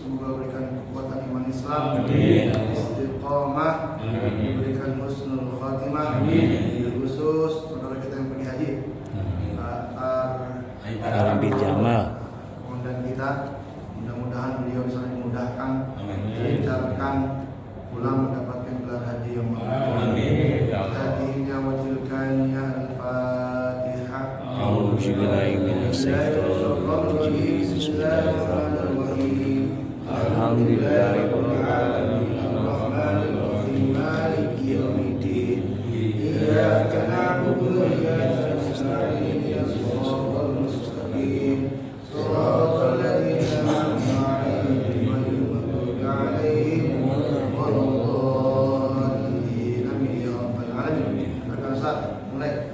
semoga berikan kekuatan iman Islam, istiqomah, diberikan husnul khatimah, khusus saudara kita yang pergi haji, Arabid Jamal, dan kita mudah-mudahan beliau bisa dimudahkan, dilancarkan, pulang mendapatkan gelar haji yang mabrur. Hadinya wa tilkanya al-Fatihah. A'udzubillahi minasyaitonir rajim. Bismillahirrahmanirrahim. Alhamdulillahirabbil alamin. Arrahmanir rahim. Maliki yaumiddin. Iyyaka na'budu wa iyyaka nasta'in. Ihdinas siratal mustaqim. Shiratal ladzina an'amta 'alaihim ghairil maghdubi 'alaihim waladdallin. Amin ya rabbal alamin. Akan saat mulai.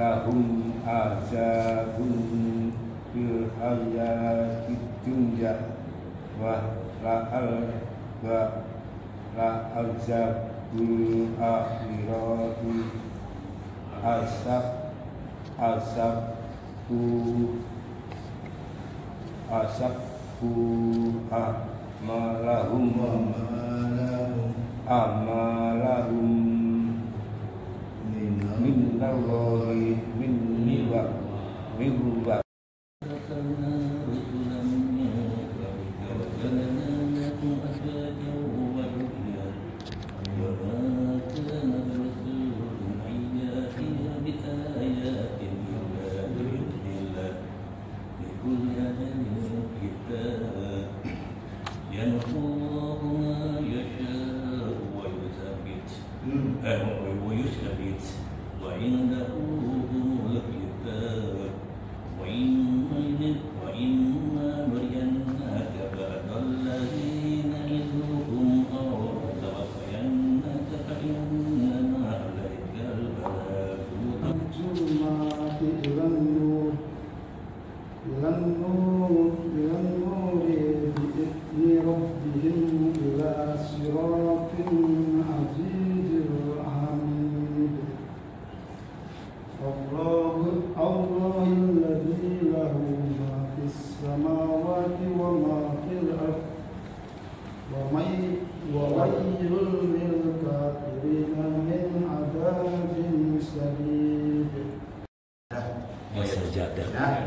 Lahum azabun fil hayatid dunya wa azabul akhirati asabku amalahum minallahi minniwa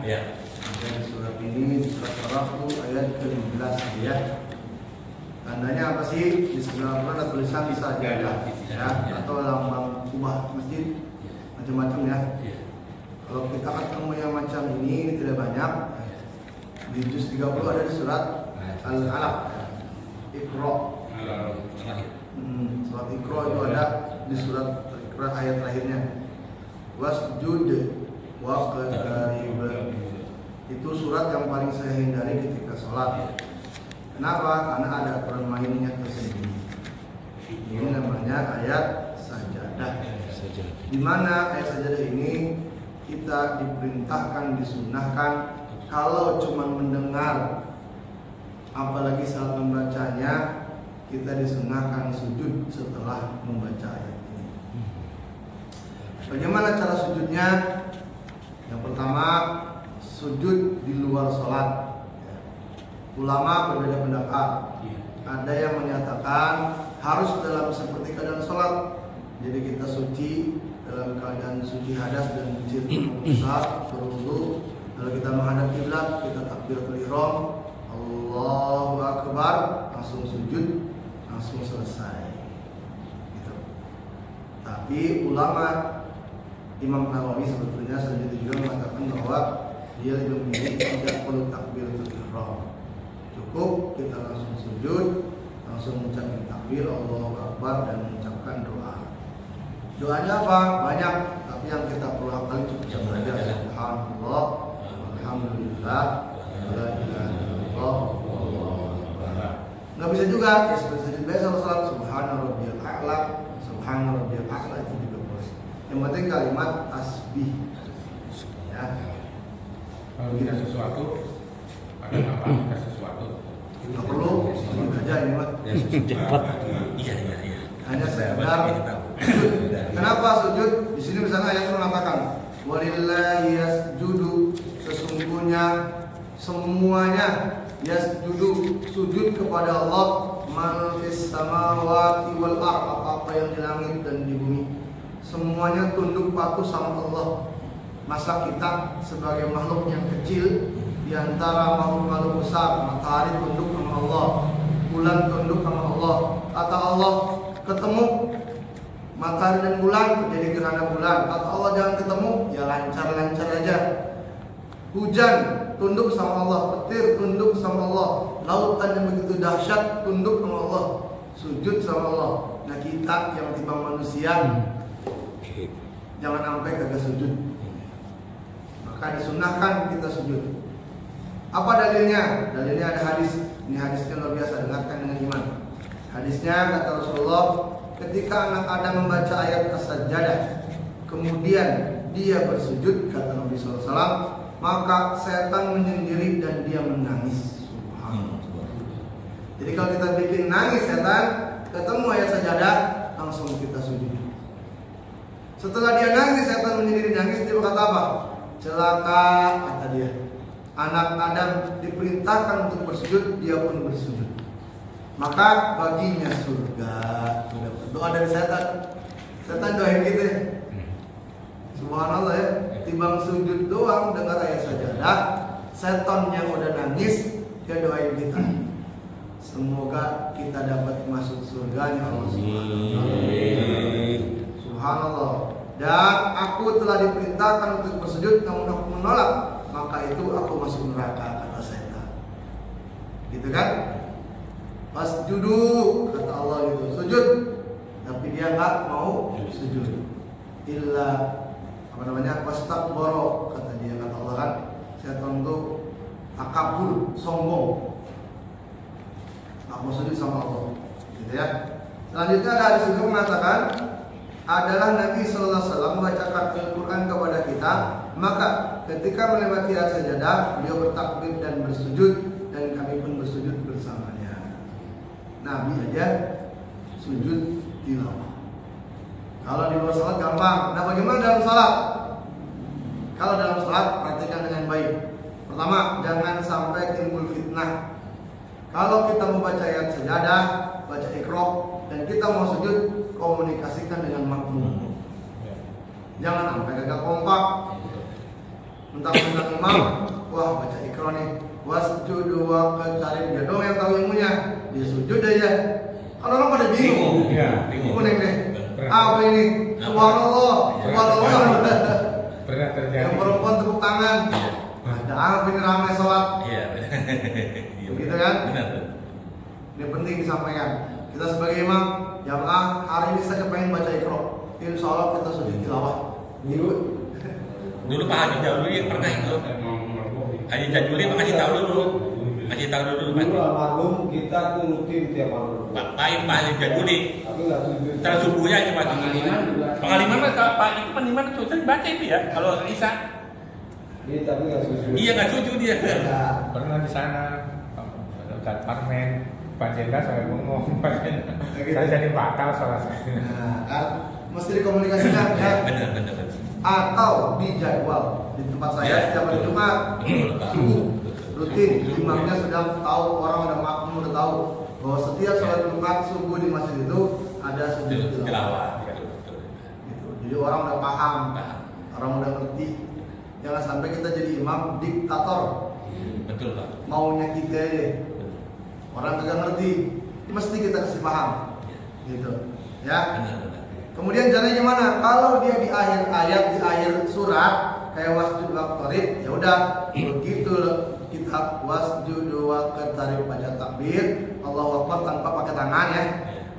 Ya. Dan surat ini surat Al-Rahman ayat ke-15 ya. Tandanya apa sih? Di sebelah Al-Quran ada tulisan sajadah ya, atau lambang kubah masjid macam-macam ya. Kalau kita ketemu yang macam ini tidak banyak. Di juz 30 ada di surat Al-Alaq. Iqra. Surat Iqra itu ada di surat Iqra ayat terakhirnya. Wasjud waqtarib. Itu surat yang paling saya hindari ketika sholat. Kenapa? Karena ada aturan mainnya tersendiri. Ini namanya ayat sajadah. Di mana ayat sajadah ini kita diperintahkan, disunahkan kalau cuma mendengar, apalagi saat membacanya, kita disunahkan sujud setelah membaca ayat ini. Bagaimana cara sujudnya? Yang pertama, sujud di luar sholat. Ulama berbeda pendapat. Ada yang menyatakan harus dalam seperti keadaan sholat. Jadi kita suci dalam keadaan suci hadas dan suci besar, berwudu. Lalu kita menghadap kiblat, kita takbiratul ihram, Allahu Akbar, langsung sujud, langsung selesai. Gitu. Tapi ulama Imam Nawawi sebetulnya selanjutnya juga mengatakan bahwa dia lebih memilih tidak perlu takbiratul ihram. Cukup kita langsung sujud, langsung mengucapkan takbir Allahu Akbar dan mengucapkan doa. Doanya apa? Banyak, tapi yang kita perlu hafal cukup saja. Subhanallah, alhamdulillah, la ilaha illallah, wallahu akbar. Enggak bisa juga ya seperti biasa salat subhanarabbiyal a'la, subhanarabbiyal a'la itu juga boleh. Yang penting kalimat tasbih. Ya. Kalau kita sesuatu, ada apa kita sesuatu? Nggak perlu, sebut aja ini mah. Cepat. Iya. Hanya sekedar kenapa sujud? Di sini misalnya ayat mengatakan walillahi yasjudu, sesungguhnya semuanya yasjudu, sujud kepada Allah, man fis samawati wal ardh, apa yang di langit dan di bumi, semuanya tunduk patuh sama Allah. Masa kita sebagai makhluk yang kecil di antara makhluk-makhluk besar, matahari tunduk sama Allah, bulan tunduk sama Allah. Kata Allah, ketemu matahari dan bulan terjadi gerhana bulan. Kata Allah jangan ketemu, ya lancar-lancar aja. Hujan tunduk sama Allah, petir tunduk sama Allah, lautan yang begitu dahsyat tunduk sama Allah, sujud sama Allah. Nah kita yang timbang manusia, jangan sampai kagak sujud. Maka disunahkan kita sujud. Apa dalilnya? Dalilnya ada hadis. Ini hadisnya luar biasa, dengarkan dengan iman. Hadisnya kata Rasulullah, ketika anak Adam membaca ayat as-sajdah, kemudian dia bersujud, kata Nabi SAW, maka setan menyendiri dan dia menangis. Subhanallah. Jadi kalau kita bikin nangis setan, ketemu ayat sajadah, langsung kita sujud. Setelah dia nangis, setan menyendiri nangis, dia berkata apa? Celaka, kata dia. Anak Adam diperintahkan untuk bersujud, dia pun bersujud. Maka baginya surga. Doa dari setan. Setan doain gitu ya. Subhanallah ya. Timbang sujud doang dengar ayat sajadah, setan yang udah nangis dia doain kita. Semoga kita dapat masuk surganya Allah Subhanallah. Dan aku telah diperintahkan untuk bersujud, namun aku menolak, maka itu aku masuk neraka, kata setan. Gitu kan? Pas duduk kata Allah gitu, sujud, tapi dia nggak mau sujud. Illa apa namanya? Wastakbara, kata dia, kata Allah kan. Setan itu takabur, sombong, nggak mau sujud sama Allah. Gitu ya. Selanjutnya ada hadis juga mengatakan adalah Nabi Sallallahu Alaihi Wasallam membacakan Al-Quran kepada kita, maka ketika melewati ayat sajadah beliau bertakbir dan bersujud, dan kami pun bersujud bersamanya. Nabi aja sujud tilawah. Kalau di luar salat gampang. Nah bagaimana dalam salat? Kalau dalam salat perhatikan dengan baik. Pertama, jangan sampai timbul fitnah. Kalau kita membaca ayat sajadah, baca Iqra, dan kita mau sujud, komunikasikan dengan makmum. Jangan sampai gagal kompak. Mentang-mentang imam, wah baca Iqra nih, wasjudu waqtarib, dia dong yang tahu ilmunya, dia sujud aja. Kalau orang pada bingung, bingung deh. Apa ini? Subhanallah, subhanallah. Pernah terjadi. Yang perempuan tepuk tangan. Ada apa ini ramai sholat? Iya. Begitu kan? Benar. Ini penting disampaikan. Kita sebagai imam jamaah hari ini saja pengen baca Iqra. Insya Allah kita sujud tilawah. Dulu Pak Haji Jaduli pernah itu. Haji Jaduli kasih tahu dulu. Kasih tahu dulu Pak. Dulu almarhum kita tuh rutin tiap malam. Pak Haji Jaduli. Tapi nggak sujud. Setelah subuhnya itu Pak. Pengaliman Pak itu pendiman sudah baca itu ya. Kalau Isa. Iya tapi nggak sujud. Iya nggak sujud dia. Pernah di sana Ustaz Parmen Pak Jenderal saya ngomong Pak Jenderal saya jadi batal salah satu. Nah, kan mesti dikomunikasikan ya. Benar. Atau di jadwal di tempat saya setiap hari Jumat rutin imamnya sudah tahu, orang udah makmum udah tahu bahwa setiap sholat Jumat subuh di masjid itu ada sujud tilawah. Gitu. Jadi orang udah paham, orang udah ngerti. Jangan sampai kita jadi imam diktator. Betul Pak. Maunya kita aja. Orang kagak ngerti, mesti kita kasih paham. Gitu. Ya. Benar. Kemudian caranya gimana? Kalau dia di akhir ayat, di akhir surat kayak wasjud waqtarib, ya udah begitu kitab wasjud waqtarib baca takbir, Allahu Akbar tanpa pakai tangan ya.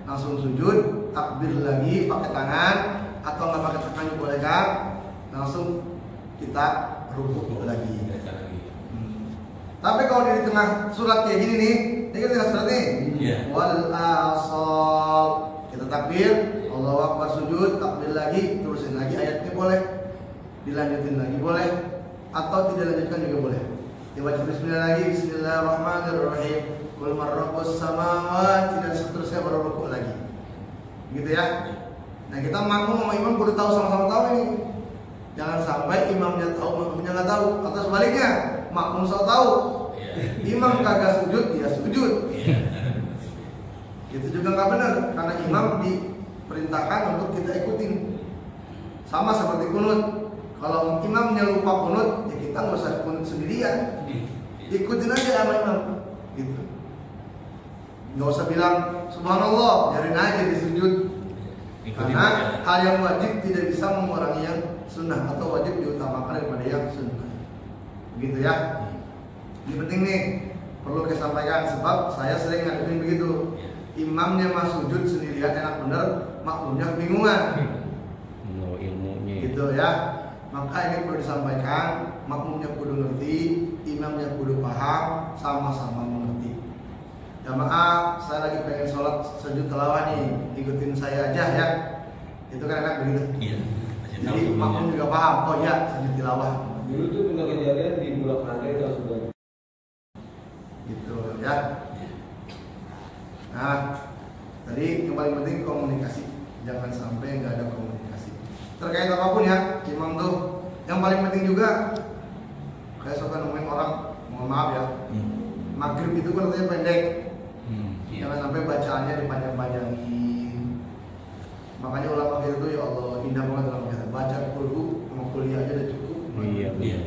Langsung sujud, takbir lagi pakai tangan atau nggak pakai tangan juga boleh kan? Langsung kita rukuk lagi. Tapi kalau dia di tengah surat kayak gini nih, ini kan tengah surat nih. Iya. Wal asal kita takbir, Allahu Akbar sujud, takbir lagi, terusin lagi ayatnya boleh, dilanjutin lagi boleh, atau tidak lanjutkan juga boleh. Dibaca bismillah lagi, bismillahirrahmanirrahim, qul man rabbus samawati dan seterusnya baru rukuk lagi. Gitu ya. Nah, kita makmum sama imam kudu tahu sama-sama tahu nih. Jangan sampai imamnya tahu, makmumnya nggak tahu, atau sebaliknya, makmum sok tahu. Imam kagak sujud, dia sujud. Itu juga nggak benar, karena imam diperintahkan untuk kita ikutin. Sama seperti kunut. Kalau imamnya lupa kunut, ya kita nggak usah kunut sendirian. Ikutin aja sama imam. Gitu. Nggak usah bilang subhanallah, biarin aja di sujud. Karena hal yang wajib tidak bisa mengurangi yang sunnah, atau wajib diutamakan daripada yang sunnah. Begitu ya. Ini penting nih, perlu saya sampaikan sebab saya sering ngadepin begitu. Imamnya mah sujud sendirian enak bener, makmumnya kebingungan. No ilmunya. Gitu ya. Maka ini perlu disampaikan, makmumnya kudu ngerti, imamnya kudu paham, sama-sama mengerti. Jamaah, saya lagi pengen sholat sujud tilawah nih, ikutin saya aja ya. Itu kan enak begitu. Iya. Jadi makmum juga paham, oh ya sujud tilawah. Dulu tuh pernah kejadian di Bulak Naga itu sudah. Gitu ya. Nah, tadi yang paling penting komunikasi. Jangan sampai nggak ada komunikasi. Terkait apapun ya, imam tuh yang paling penting juga. Kayak suka nemuin orang, mohon maaf ya. Maghrib itu kan artinya pendek. Jangan sampai bacaannya dipanjang-panjangin. Makanya ulama kita tuh ya Allah indah banget dalam kita baca kulhu sama kuliah aja udah cukup. Iya.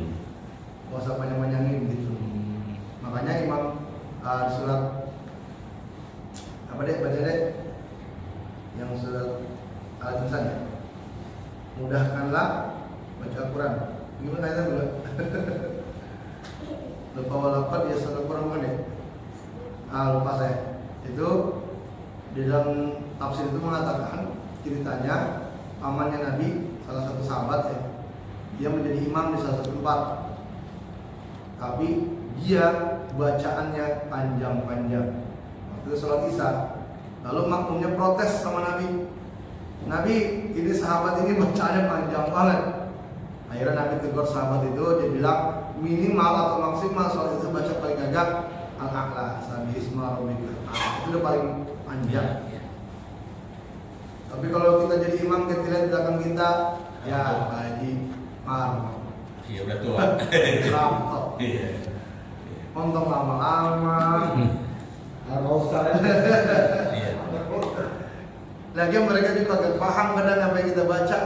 Gak usah panjang-panjangin gitu. Makanya imam surat apa deh baca deh yang surat Al-Insan ya. Mudahkanlah baca Al-Quran. Gimana itu dulu? Lupa walaupun ya surat Al-Quran bukan ya? Lupa saya. Itu di dalam tafsir itu mengatakan ceritanya pamannya Nabi, salah satu sahabat ya, dia menjadi imam di salah satu tempat. Tapi dia bacaannya panjang-panjang. Waktu sholat Isya, lalu makmumnya protes sama Nabi. Nabi, ini sahabat ini bacaannya panjang banget. Akhirnya Nabi tegur sahabat itu, dia bilang minimal atau maksimal sholat itu baca paling gagah Al-A'la, Sabi Isma Rabbika. Itu udah paling panjang. Tapi kalau kita jadi imam, kita lihat belakang kita, ya Pak Haji Mar. Iya udah tua. Laptop. Iya. Nonton lama-lama. Rosa. Iya. Lagi mereka juga gak paham kadang apa yang kita baca.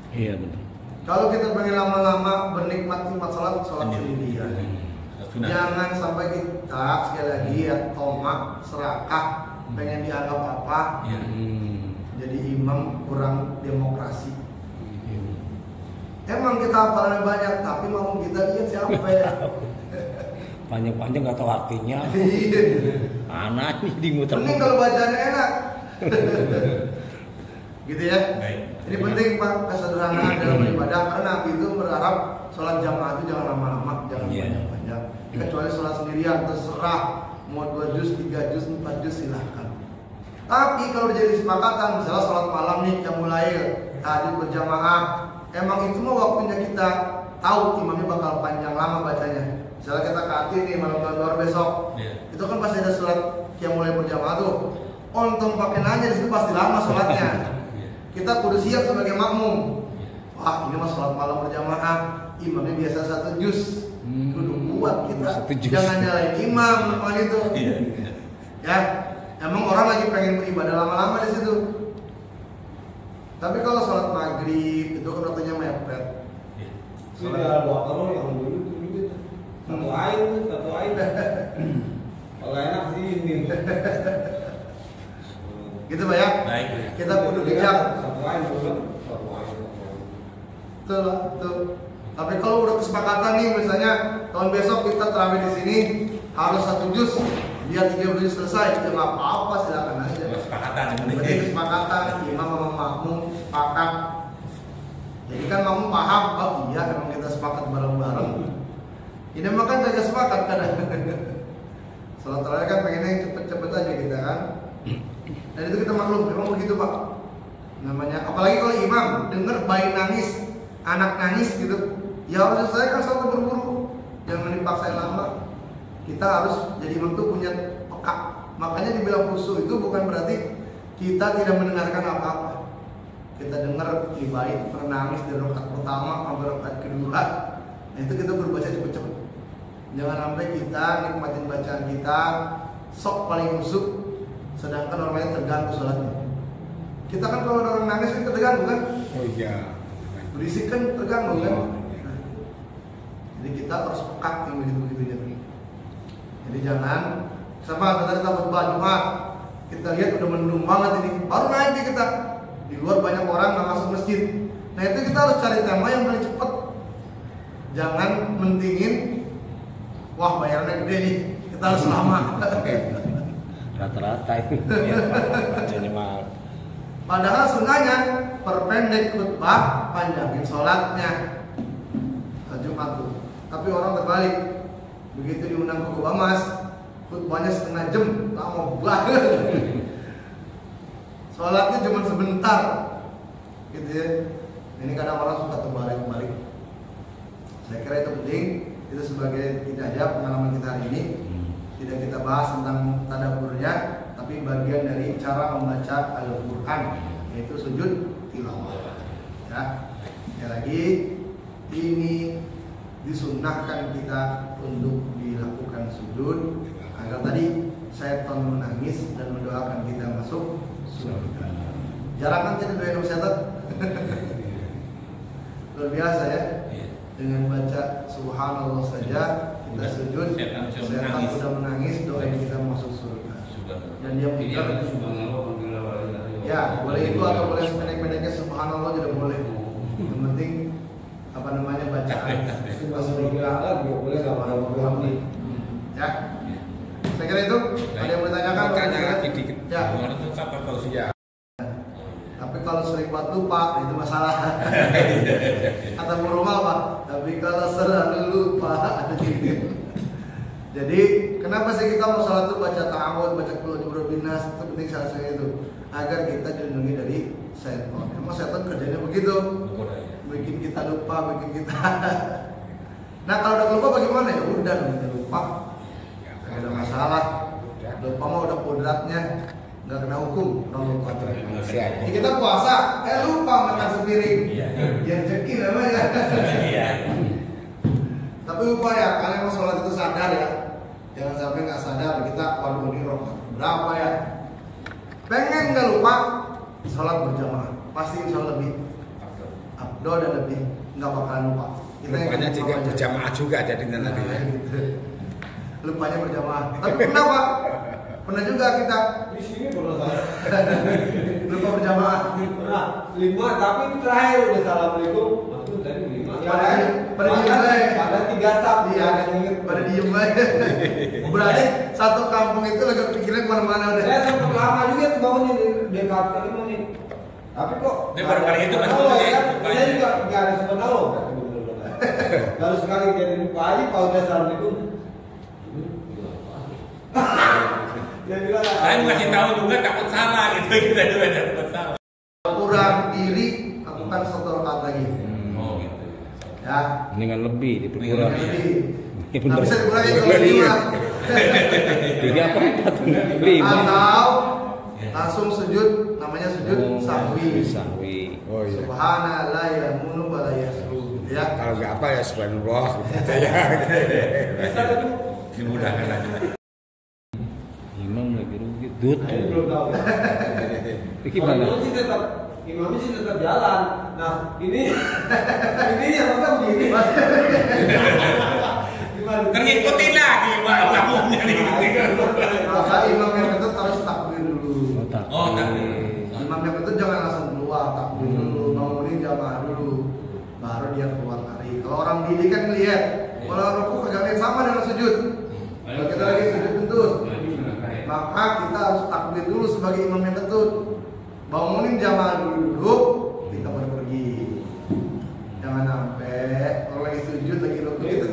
Iya betul. Kalau kita pengen lama-lama bernikmat-nikmat sholat sendirian. Jangan sampai kita sekali lagi ya tomak, serakah, pengen dianggap apa. Iya. Jadi imam kurang demokrasi. Emang kita hafalannya banyak, tapi mau kita lihat siapa ya. Panjang-panjang nggak tahu artinya. Iya. Anak ini dimuter. Mending kalau bacanya enak. Gitu ya. Baik. Ini penting Pak, kesederhanaan dalam beribadah karena Nabi itu berharap sholat jamaah itu jangan lama-lama, jangan banyak-banyak. Kecuali sholat sendirian terserah mau 2 juz, 3 juz, 4 juz silahkan. Tapi kalau jadi kesepakatan, misalnya sholat malam nih yang mulai tahajud berjamaah, emang itu mah waktunya kita tahu imamnya bakal panjang lama bacanya. Misalnya kita katin nih malam tahun besok, itu kan pasti ada sholat yang mulai berjamaah tuh. Untung pakai nanya di situ pasti lama sholatnya. Kita kudu siap sebagai makmum. Wah ini mah sholat malam berjamaah, imamnya biasa 1 juz. Kudu buat kita, jangan nyalain imam itu. Ya, emang orang lagi pengen beribadah lama-lama di situ. Tapi kalau sholat maghrib itu kan waktunya mepet. Ini Al-Baqarah yang dulu tuh gitu. Satu ain. Kalau enak sih ini. Gitu Pak ya? Baik. Kita kudu bijak. Satu ain dulu. Betul. Tapi kalau udah kesepakatan nih, misalnya tahun besok kita tarawih di sini harus 1 juz, biar 3 juz selesai, ya nggak apa-apa, silakan aja. Kesepakatan. Berarti kesepakatan, imam sama makmum sepakat. Jadi kan makmum paham, oh iya emang kita sepakat bareng-bareng. Ini mah kan jaga sepakat kan. Salat tarawih kan pengennya yang cepet-cepet aja kita kan. Dan itu kita maklum, memang begitu Pak. Namanya, apalagi kalau imam denger bayi nangis, anak nangis gitu, ya harus selesaikan sholat buru-buru, jangan dipaksain lama. Kita harus jadi imam tuh punya peka. Makanya dibilang khusyuk itu bukan berarti kita tidak mendengarkan apa-apa. Kita dengar di bayi nangis dari rakaat pertama sampai rakaat kedua. Nah itu kita berbaca cepet-cepet. Jangan sampai kita nikmatin bacaan kita sok paling khusyuk, sedangkan orang lain terganggu sholatnya. Kita kan kalau ada orang nangis kita terganggu kan? Oh iya. Berisik kan terganggu kan? Nah, jadi kita harus peka yang begitu-begitu. Jadi jangan sama tadi kita khutbah Jumat, kita lihat udah mendung banget ini, baru naik kita. Di luar banyak orang nggak masuk masjid. Nah itu kita harus cari tema yang paling cepat. Jangan mentingin, wah bayarannya gede nih, kita harus lama. Rata-rata itu. Bacanya mahal. Padahal sebenarnya perpendek khutbah, panjangin sholatnya Jumat tuh. Tapi orang terbalik, begitu diundang ke Kubamas, khutbahnya setengah jam, lama banget. Sholatnya cuma sebentar, gitu ya. Ini kadang orang suka terbalik-balik. Saya kira itu penting, itu sebagai hidayah pengalaman kita hari ini. Tidak kita bahas tentang tadabburnya, tapi bagian dari cara membaca Al-Quran, yaitu sujud tilawah. Ya, sekali lagi ini disunnahkan kita untuk dilakukan sujud agar tadi setan menangis dan mendoakan kita masuk surga. Jarang kan kita doain setan. Luar biasa ya. Dengan baca subhanallah saja kita sujud, setan sudah menangis doain kita masuk surga. Dan dia mikir, ya boleh itu atau boleh pendek-pendeknya subhanallah juga boleh. Yang penting apa namanya bacaan. Masuk digerakkan juga boleh sama orang nih. Ya. Saya kira itu. Ada yang mau ditanyakan? Tanya lagi dikit. Ya. Itu kapan kalau sih? Tapi kalau sering lupa itu masalah. Kata Murumal Pak. Tapi kalau selalu lupa ada gitu. Jadi kenapa sih kita mau sholat itu baca ta'awud, baca qul a'udzu binas, itu penting salah satunya itu agar kita dilindungi dari setan. Emang setan kerjanya begitu, bikin kita lupa, bikin kita. Nah kalau udah lupa bagaimana ya? Udah lupa, nggak ada masalah. Lupa mah udah kodratnya, nggak kena hukum. Orang lupa. Jadi kita puasa, lupa makan sepiring, ya rezeki namanya. Tapi lupa ya, kalian mau sholat itu sadar ya. Jangan sampai nggak sadar kita waduh ini rokaat berapa ya. Pengen nggak lupa sholat berjamaah, pasti insya Allah lebih abdul dan lebih nggak bakalan lupa. Kita Lupanya juga berjamaah juga jadi nanti. Gitu. Lupanya berjamaah. Tapi pernah Pak? Pernah juga kita. Di sini pernah saya. Lupa berjamaah. Pernah 5 tapi terakhir udah assalamualaikum. Maksud tadi 5. pada diem aja. Ada 3 staf Iya, pada diem aja. Berarti satu kampung itu lagi pikiran kemana-mana udah. Saya sempat lama juga tuh bangun di dekat kali nih. Tapi kok Dia baru kali itu Mas tahu Bulu, ya. ya. Saya juga nggak ada sempat tahu. Baru sekali jadi Pak Haji, Pak udah assalamualaikum. Dia bilang, Saya mau kasih tahu juga takut salah gitu kita juga takut salah. Kurang diri, lakukan 1 rakaat lagi. Oh gitu. Ya. Mendingan lebih diperkurang. Kurang Iya. lebih. Ya, Nah, bener. bisa dikurangi kalau Iya. 5. 3 apa 4? 5. Atau langsung sujud, namanya sujud sahwi. Sahwi. Oh iya. Subhanallah ya munu wa la yasru. Ya. Kalau nggak apa ya subhanallah gitu ya. bisa itu. Dimudahkan aja. Imam lagi rugi. Dut. Saya belum tahu. Ini gimana? Imamnya sih tetap jalan. Nah ini yang masa begini. Gimana? Ngikutin lagi Pak makmumnya nih. Maka imam yang kentut harus takbir dulu. Oh, takbir. Imam yang kentut jangan langsung keluar, takbir dulu, bangunin jamaah dulu, baru dia keluar lari. Kalau orang diri kan lihat, kalau rukuk kagak lihat sama dengan sujud. Kalau kita lagi sujud kentut, maka kita harus takbir dulu sebagai imam yang kentut. Bangunin jamaah dulu, kita baru pergi. Jangan sampai kalau lagi sujud lagi rukuk kita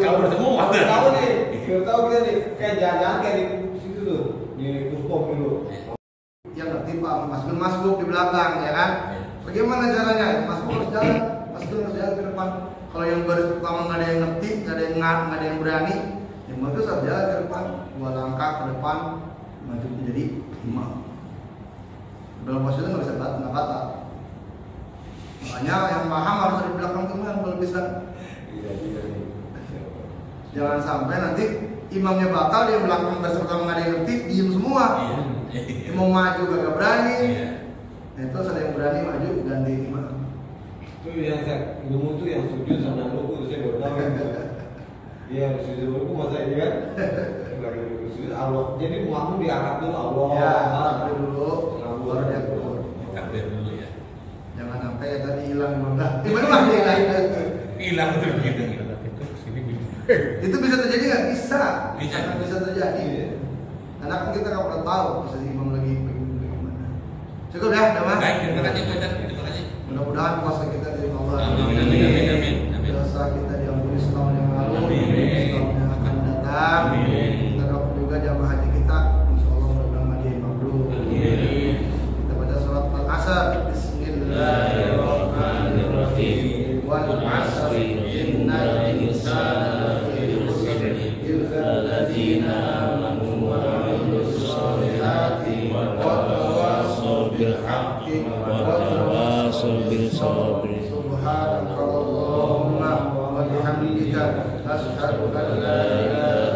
Kabur semua. Tahu nih, baru tahu kita nih kayak jalan kayak di situ tuh di Puspom dulu. yang ngerti Pak Mas Buk di belakang ya kan. Bagaimana caranya? Mas Buk harus jalan, Mas Buk harus jalan ke depan. Kalau yang baris pertama nggak ada yang ngerti, nggak ada yang nggak ada yang berani, yang bagus harus jalan ke depan, 2 langkah ke depan, maju menjadi imam. Dalam posisi itu nggak bisa nggak batal. Makanya yang paham harus ada di belakang teman kalau bisa. Jangan sampai nanti imamnya batal, dia belakang baris pertama nggak ada yang ngerti, diem semua. Mau maju gak berani. Nah, itu ada yang berani maju ganti imam. Itu yang saya ilmu itu yang sujud sama ruku saya baru tahu. Iya sujud ruku masa ini kan? Lagi sujud Allah. Jadi muamu diangkat dulu Allah. Ya, takbir dulu, baru dia keluar. Takbir dulu ya. Jangan sampai ya tadi hilang imam dah. Tiba-tiba dia hilang. Hilang tuh gitu. Itu bisa terjadi nggak? Bisa. Bisa. Sangat bisa terjadi. Karena kan kita nggak pernah tahu posisi imam lagi bagaimana. Cukup ya, udah mah. Baik, terima kasih Pak Ustaz. Terima kasih. Mudah-mudahan puasa kita dari Allah. Amin. Dosa kita diampuni setahun yang lalu, Amin. setahun yang akan datang. Amin. Kita doakan juga jamaah haji kita, insya Allah mudah-mudahan dia mabrur. Amin. Kita baca surat Al-Asr. Bismillahirrahmanirrahim. Wal 'asri innal insana lafi khusr illa alladziina amanu wa 'amilus shalihati wa tawassaw bil haqqi wa tawassaw bil sabr. Subhanakallahumma wa bihamdika asyhadu an la ilaha